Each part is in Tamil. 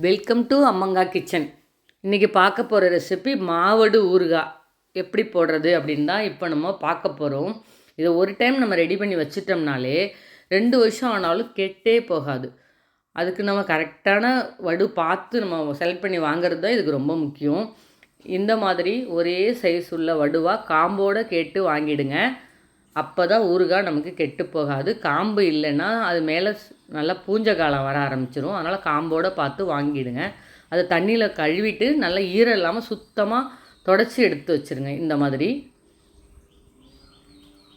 Welcome to அம்மங்கா kitchen. இன்றைக்கி பார்க்க போகிற ரெசிபி மாவடு ஊறுகாய் எப்படி போடுறது அப்படின்னு தான் இப்போ நம்ம பார்க்க போகிறோம். இதை ஒரு டைம் நம்ம ரெடி பண்ணி வச்சிட்டோம்னாலே 2 வருஷம் ஆனாலும் கெட்டே போகாது. அதுக்கு நம்ம கரெக்டான வடு பார்த்து நம்ம செலக்ட் பண்ணி வாங்குறது தான் இதுக்கு ரொம்ப முக்கியம். இந்த மாதிரி ஒரே சைஸ் உள்ள வடுவாக காம்போடு கேட்டு வாங்கிடுங்க. அப்போ தான் ஊறுகாய் நமக்கு கெட்டு போகாது. காம்பு இல்லைன்னா அது மேலே நல்லா பூஞ்ச காலம் வர ஆரம்பிச்சிடும். அதனால் காம்போடு பார்த்து வாங்கிடுங்க. அதை தண்ணியில் கழுவிட்டு நல்லா ஈரம் இல்லாமல் சுத்தமாக தொடச்சி எடுத்து வச்சுருங்க. இந்த மாதிரி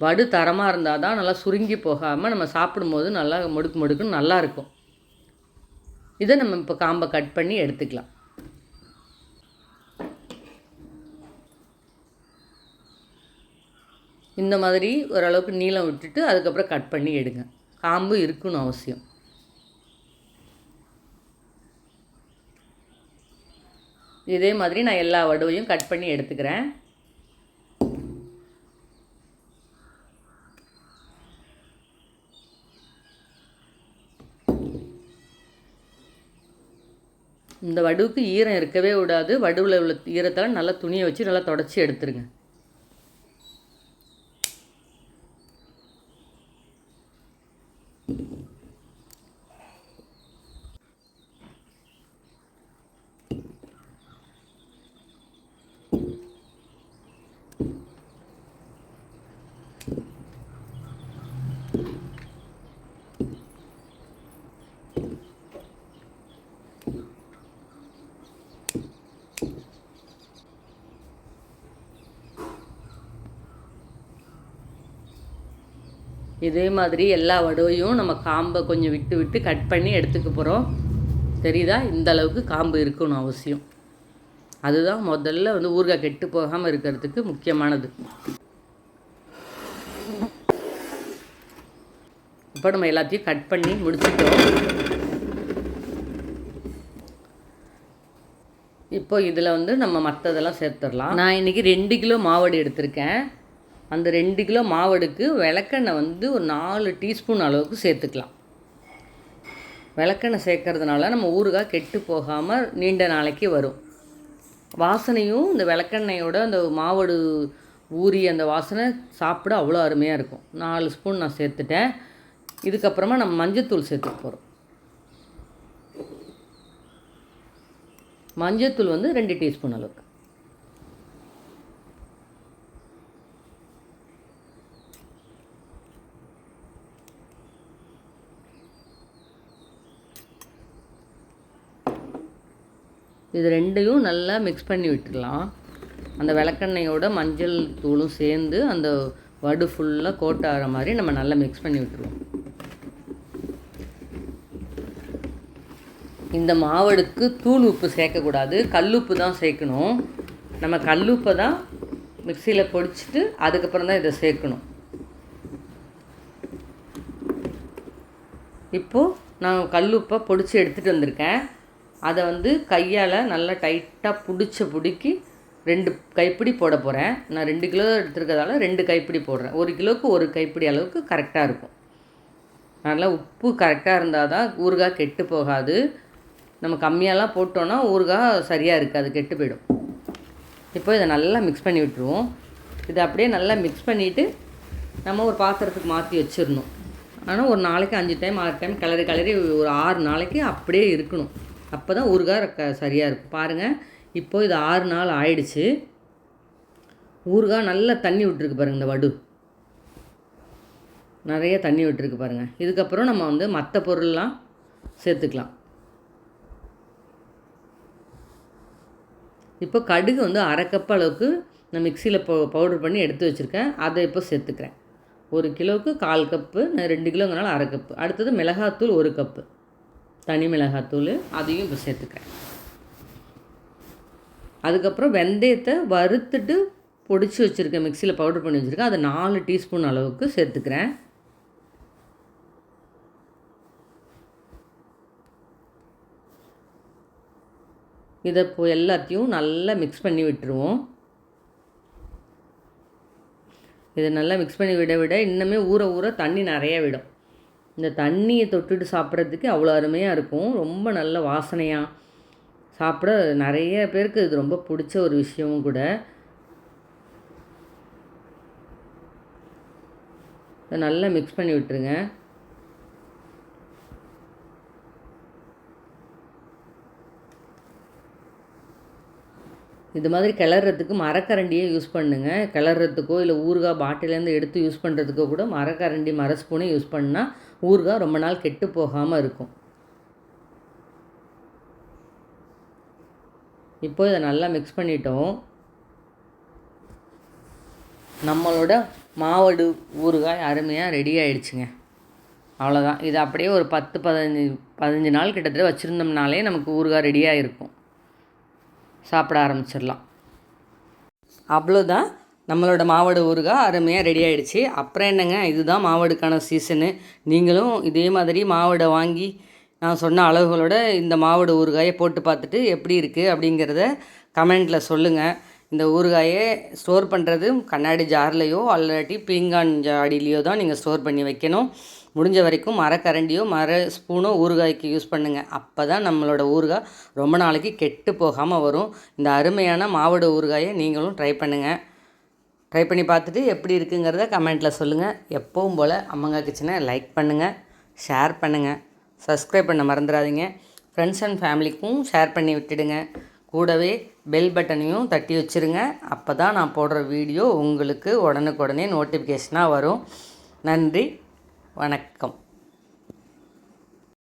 வடு தரமாக இருந்தால் தான் நல்லா சுருங்கி போகாமல் நம்ம சாப்பிடும்போது நல்லா முடுக்குன்னு நல்லாயிருக்கும். இதை நம்ம இப்போ காம்பை கட் பண்ணி எடுத்துக்கலாம். இந்த மாதிரி ஓரளவுக்கு நீளம் விட்டுட்டு அதுக்கப்புறம் கட் பண்ணி எடுங்க. காம்பு இருக்கணும் அவசியம். இதே மாதிரி நான் எல்லா வடுவையும் கட் பண்ணி எடுத்துக்கிறேன். இந்த வடுவுக்கு ஈரம் இருக்கவே விடாது. வடுவில் உள்ள ஈரத்தால் நல்லா துணியை வச்சு நல்லா தொடச்சி எடுத்துருங்க. இதே மாதிரி எல்லா வடுவையும் நம்ம காம்பை கொஞ்சம் விட்டு விட்டு கட் பண்ணி எடுத்துக்க போகிறோம். தெரியுதா? இந்த அளவுக்கு காம்பு இருக்கணும் அவசியம். அதுதான் முதல்ல ஊறுகாய் கெட்டு போகாமல் இருக்கிறதுக்கு முக்கியமானது. இப்போ நம்ம எல்லாத்தையும் கட் பண்ணி முடிச்சிட்டோம். இப்போ இதில் நம்ம மற்றதெல்லாம் சேர்த்துடலாம். நான் இன்றைக்கி 2 கிலோ மாவடு எடுத்திருக்கேன். அந்த 2 கிலோ மாவடுக்கு விளக்கெண்ணெய் ஒரு 4 டீஸ்பூன் அளவுக்கு சேர்த்துக்கலாம். விளக்கெண்ணெய் சேர்க்கறதுனால நம்ம ஊறுகாய் கெட்டு போகாமல் நீண்ட நாளைக்கு வரும். வாசனையும் இந்த விளக்கெண்ணெயோட அந்த மாவடு ஊறி அந்த வாசனை சாப்பிட அவ்வளோ அருமையாக இருக்கும். 4 ஸ்பூன் நான் சேர்த்துட்டேன். இதுக்கப்புறமா நம்ம மஞ்சத்தூள் சேர்த்துக்க போகிறோம். மஞ்சத்தூள் 2 டீஸ்பூன் அளவுக்கு. இது ரெண்டையும் நல்லா மிக்ஸ் பண்ணி விட்டுடலாம். அந்த விளக்கெண்ணெயோட மஞ்சள் தூளும் சேர்ந்து அந்த வடு ஃபுல்லாக கோட் ஆகிற மாதிரி நம்ம நல்லா மிக்ஸ் பண்ணி விட்டுருவோம். இந்த மாவடுக்கு தூள் உப்பு சேர்க்கக்கூடாது, கல்லுப்பு தான் சேர்க்கணும். நம்ம கல்லுப்பை தான் மிக்சியில் பொடிச்சிட்டு அதுக்கப்புறம் தான் இதை சேர்க்கணும். இப்போது நான் கல்லுப்பை பொடிச்சு எடுத்துகிட்டு வந்திருக்கேன். அதை கையால் நல்லா டைட்டாக பிடிக்கி 2 கைப்பிடி போட போகிறேன். நான் 2 கிலோ எடுத்துருக்கிறதால 2 கைப்பிடி போடுறேன். 1 கிலோவுக்கு 1 கைப்பிடி அளவுக்கு கரெக்டாக இருக்கும். நல்லா உப்பு கரெக்டாக இருந்தால் தான் ஊறுகாய் கெட்டு போகாது. நம்ம கம்மியாலாம் போட்டோன்னா ஊறுகாய் சரியாக இருக்காது, கெட்டு போயிடும். இப்போ இதை நல்லா மிக்ஸ் பண்ணி விட்டுருவோம். இதை அப்படியே நல்லா மிக்ஸ் பண்ணிவிட்டு நம்ம ஒரு பாத்திரத்துக்கு மாற்றி வச்சிடணும். ஆனால் ஒரு நாளைக்கு 5 டைம் 6 டைம் கிளறி ஒரு 6 நாளைக்கு அப்படியே இருக்கணும். அப்போ தான் ஊறுகாய் சரியாக இருக்கும். பாருங்கள், இப்போது இது 6 நாள் ஆயிடுச்சு. ஊறுகாய் நல்லா தண்ணி விட்டுருக்கு பாருங்கள். இந்த வடு நிறைய தண்ணி விட்டுருக்கு பாருங்கள். இதுக்கப்புறம் நம்ம மற்ற பொருள்லாம் சேர்த்துக்கலாம். இப்போ கடுகு 1/2 கப் அளவுக்கு நான் மிக்சியில் பவுடர் பண்ணி எடுத்து வச்சுருக்கேன். அதை இப்போ சேர்த்துக்கிறேன். 1 கிலோவுக்கு 1/4 கப்பு, நான் 2 கிலோங்கிறனால 1/2 கப்பு. அடுத்தது மிளகாத்தூள் 1 கப்பு, தனி மிளகாத்தூள், அதையும் இப்போ சேர்த்துக்கிறேன். அதுக்கப்புறம் வெந்தயத்தை வறுத்துட்டு பொடிச்சு வச்சுருக்கேன், மிக்சியில் பவுடர் பண்ணி வச்சுருக்கேன். அதை 4 டீஸ்பூன் அளவுக்கு சேர்த்துக்கிறேன். இதை இப்போ எல்லாத்தையும் நல்லா மிக்ஸ் பண்ணி விட்டுருவோம். இதை நல்லா மிக்ஸ் பண்ணி விட இன்னுமே ஊற தண்ணி நிறையா விடும். இந்த தண்ணியை தொட்டுட்டு சாப்பிட்றதுக்கு அவ்வளோ அருமையாக இருக்கும். ரொம்ப நல்ல வாசனையாக சாப்பிட நிறைய பேருக்கு இது ரொம்ப பிடிச்ச ஒரு விஷயமும் கூட. நல்லா மிக்ஸ் பண்ணி விட்டுருங்க. இது மாதிரி கிளறதுக்கு மரக்கரண்டியே யூஸ் பண்ணுங்கள். கிளறதுக்கோ இல்லை ஊறுகாய் பாட்டிலேருந்து எடுத்து யூஸ் பண்ணுறதுக்கோ கூட மரக்கரண்டி ஸ்பூனே யூஸ் பண்ணால் ஊறுகாய் ரொம்ப நாள் கெட்டு போகாமல் இருக்கும். இப்போ இதை நல்லா மிக்ஸ் பண்ணிட்டோம். நம்மளோட மாவடு ஊறுகாய் அருமையாக ரெடி ஆகிடுச்சுங்க. அவ்வளோதான். இது அப்படியே ஒரு 10-15 நாள் கிட்டத்தட்ட வச்சுருந்தோம்னாலே நமக்கு ஊறுகாய் ரெடியாக இருக்கும். சாப்பிட ஆரம்பிச்சிடலாம். அவ்வளோதான், நம்மளோட மாவடு ஊறுகாய் அருமையாக ரெடி ஆகிடுச்சு. அப்புறம் என்னங்க, இதுதான் மாவடுக்கான சீசனு. நீங்களும் இதே மாதிரி மாவடை வாங்கி நான் சொன்ன அளவுகளோட இந்த மாவடு ஊறுகாயை போட்டு பார்த்துட்டு எப்படி இருக்குது அப்படிங்கிறத கமெண்ட்டில் சொல்லுங்கள். இந்த ஊறுகாயை ஸ்டோர் பண்ணுறது கண்ணாடி ஜார்லேயோ அல்லாட்டி பீங்கான் ஜாடிலேயோ தான் நீங்கள் ஸ்டோர் பண்ணி வைக்கணும். முடிஞ்ச வரைக்கும் மரக்கரண்டியோ ஸ்பூனோ ஊறுகாய்க்கு யூஸ் பண்ணுங்கள். அப்போ தான் நம்மளோட ஊறுகாய் ரொம்ப நாளைக்கு கெட்டு போகாமல் வரும். இந்த அருமையான மாவடு ஊறுகாயை நீங்களும் ட்ரை பண்ணுங்கள். ட்ரை பண்ணி பார்த்துட்டு எப்படி இருக்குங்கிறத கமெண்ட்டில் சொல்லுங்கள். எப்பவும் போல் அம்மங்கா கிச்சனை லைக் பண்ணுங்கள், ஷேர் பண்ணுங்கள், சப்ஸ்கிரைப் பண்ண மறந்துடாதீங்க. ஃப்ரெண்ட்ஸ் அண்ட் ஃபேமிலிக்கும் ஷேர் பண்ணி விட்டுடுங்க. கூடவே பெல் பட்டனையும் தட்டி வச்சுருங்க. அப்போ தான் நான் போடுற வீடியோ உங்களுக்கு உடனுக்குடனே நோட்டிஃபிகேஷனாக வரும். நன்றி, வணக்கம்.